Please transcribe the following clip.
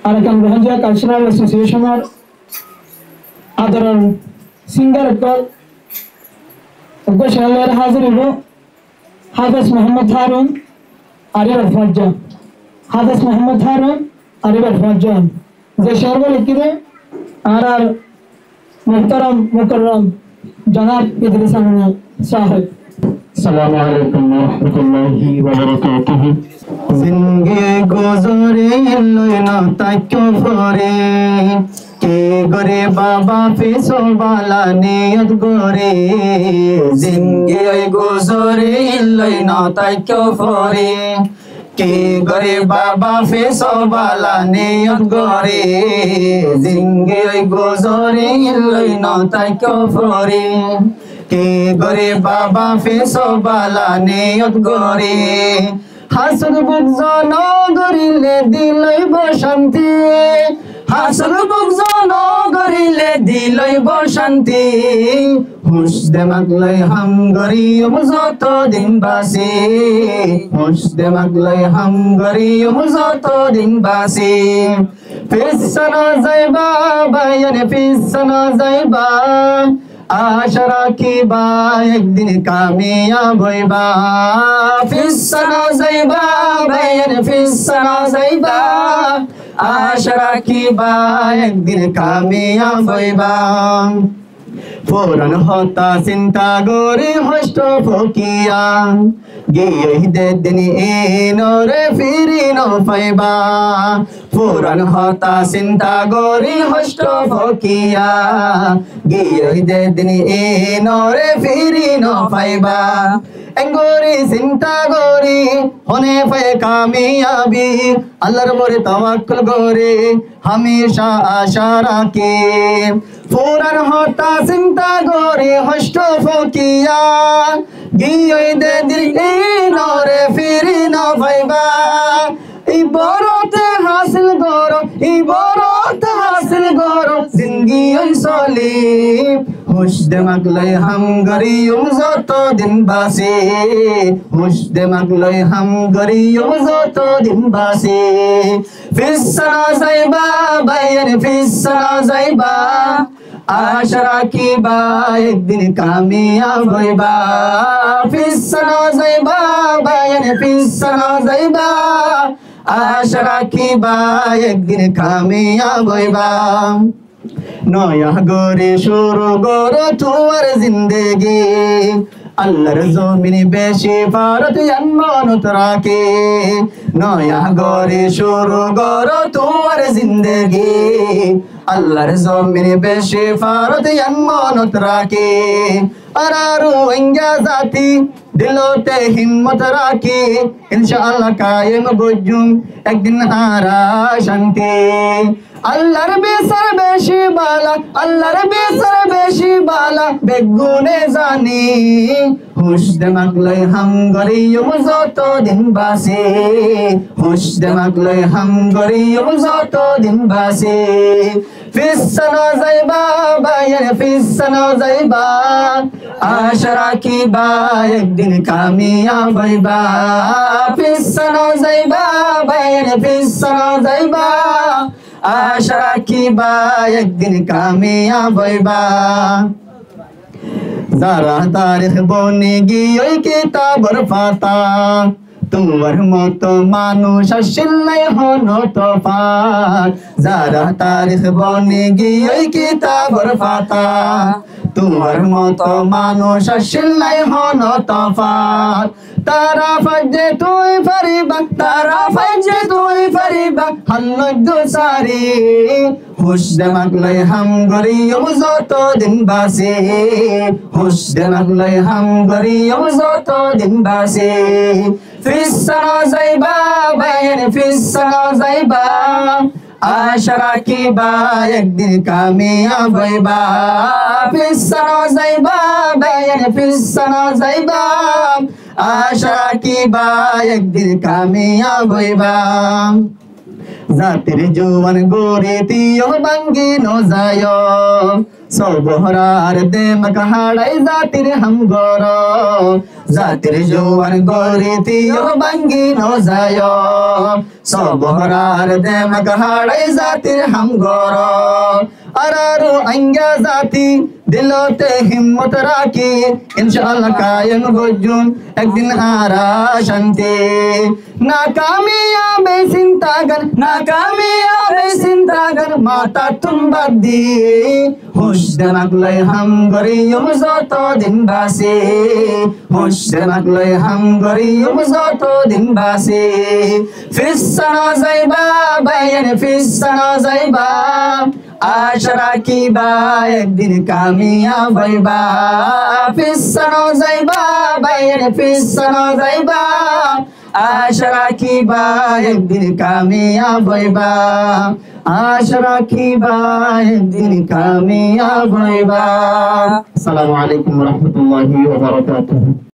Arakan Rohingya cultural অ্যাসোসিয়েশনের আদরণ singer গোশালের হাজির হব হাফেজ মোহাম্মদ হারুন আরিবার ফজ্জান হাফেজ মোহাম্মদ হারুন আরিবার ফজ্জান যে শেয়ার লিখিতে আর মুহতারাম মুকররম জনাব ইদ্রিস আহমেদ সাহেব। আসসালামু আলাইকুম ওয়া রাহমাতুল্লাহি ওয়া বারাকাতুহু। জিন্দগি গুজরে লই না তাক্য ফরে কে গরে বাবা ফিসো বালা নিয়ত গরে জিন্দগি গুজরে লই না তাক্য ফরে কে গরে বাবা ফিসো বালা নিয়ত গরে জিন্দগি গুজরে লই না তাক্য ফরে কে গরে বাবা ফেসো বালা নিয়ত গরে হাসুর বুকজন গরিলে দিলইব শান্তি হাসুর বুকজন গরিলে দিলইব শান্তি হুশ দেমাগ লই হাম গরিয়ম যত দিন বাসি হুশ দেমাগ লই হাম গরিয়ম যত দিন বাসি ফিসনা যাইবা বাইনে ফিসনা যাইবা आशा राखिबा एक दिन कामयाब होइबा फिसना जाइबा बयान फिसना जाइबा आशा राखिबा एक दिन कामयाब होइबा फौरन होता चिंता गोरे हष्ट फकिया गिये दे दिन नोरे फिरी नो पाइबा फौरन होता चिंता गोरी हष्ट फकिया गिये दे दिन नोरे फिरी नो पाइबा एंगोरी चिंता गोरी होने पे कामयाबी अल्लाहर मोरे तवक्कुल गोरे हमेशा आशा रखे फौरन होता चिंता गोरी हष्ट फकिया गिये दे दिन नोरे फिरी नो पाइबा इबरते हासिल करो इबरते हासिल करो जिंदगी सोली हुश दिमाग लय हम गरियम जतो दिन बासे हुश दिमाग लय हम गरियम जतो दिन बासे फिसना जाइबा बयान फिसना जाइबा आशा राखिबा एक दिन कामयाब होइबा फिसना जाइबा बयान फिसना जाइबा आशा राखिबा एक दिन कामयाब होइबा नया गोरे शुरू गोरो तुवर जिंदगी अल्लाहर जमीन बेशी फारत यन्मानुत राखे नया गोरे शुरू गोरो तुवर जिंदगी अल्लाहर जमीन बेशी फारत यन्मानुत राखे अरारू इंजा जाती दिलोते हिम्मत राखी इंशाअल्लाह कायम गुजुम एक दिन आरा शांति अल्लाहर बेसर बेशी बाला अल्लाहर बेसर बेशी बाला बेगुने जानी हुश दिमाग लय हम गरियम जतो दिन बासे हुश दिमाग लय हम गरियम जतो दिन बासे फिसना जाइबा बयान फिसना जाइबा आशा राखिबा एक दिन कामयाब होइबा फिसना जाइबा बयान फिसना जाइबा आशा राखिबा एक दिन कामयाब होइबा जारा तारीख बने गियो किताबर पाता তোমার মতো মানুষ আসলে হনো তফাৎ যারা তারিখ বনে গিয়ে কিতাবের পাতা তোমার মতো মানুষ আসলে হনো তফাৎ তারা ফাজে তুই ফারিবা তারা ফাজে তুই ফারিবা হাল্লদ সারি হুশ দিমাগ লয় হাম গরিয়ম যত দিন বাসে হুশ দিমাগ লয় হাম গরিয়ম যত দিন বাসে फिसना जाइबा बयान फिसना जाइबा आशा राखिबा एक दिन कामयाब होइबा फिसना जाइबा बयान फिसना जाइबा आशा राखिबा एक दिन कामयाब होइबा জাতির জোয়ান গড়ে তিও ভাঙ্গি ন যায় সবহরার দেমক হাড়াই জাতির হামগর জাতির জোয়ান গড়ে তিও ভাঙ্গি ন যায় সবহরার দেমক হাড়াই জাতির হামগর আরারো আঙ্গা জাতি দিলতে হিম্মত রাখি ইনশাআল্লাহ কায়েম গজুন একদিন আরা শান্তি নাকামিয়াবে চিন্তাগর মাতা তুম বাদ দি হুশ দিমাগ লই হাম গরিয়ম যত দিন বাসে হুশ দিমাগ লই হাম গরিয়ম যত দিন বাসে ফিসানা যাইবা বাইন ফিসানা যাইবা আশা রাখিবা একদিন কামিয়াব হইবা ফিসানো যাইবা বাইরে ফিসানো যাইবা আশা রাখিবা একদিন কামিয়াব হইবা আশা রাখিবা একদিন কামিয়াব হইবা। আসসালামু আলাইকুম ওয়া রাহমাতুল্লাহি ওয়া বারাকাতুহু।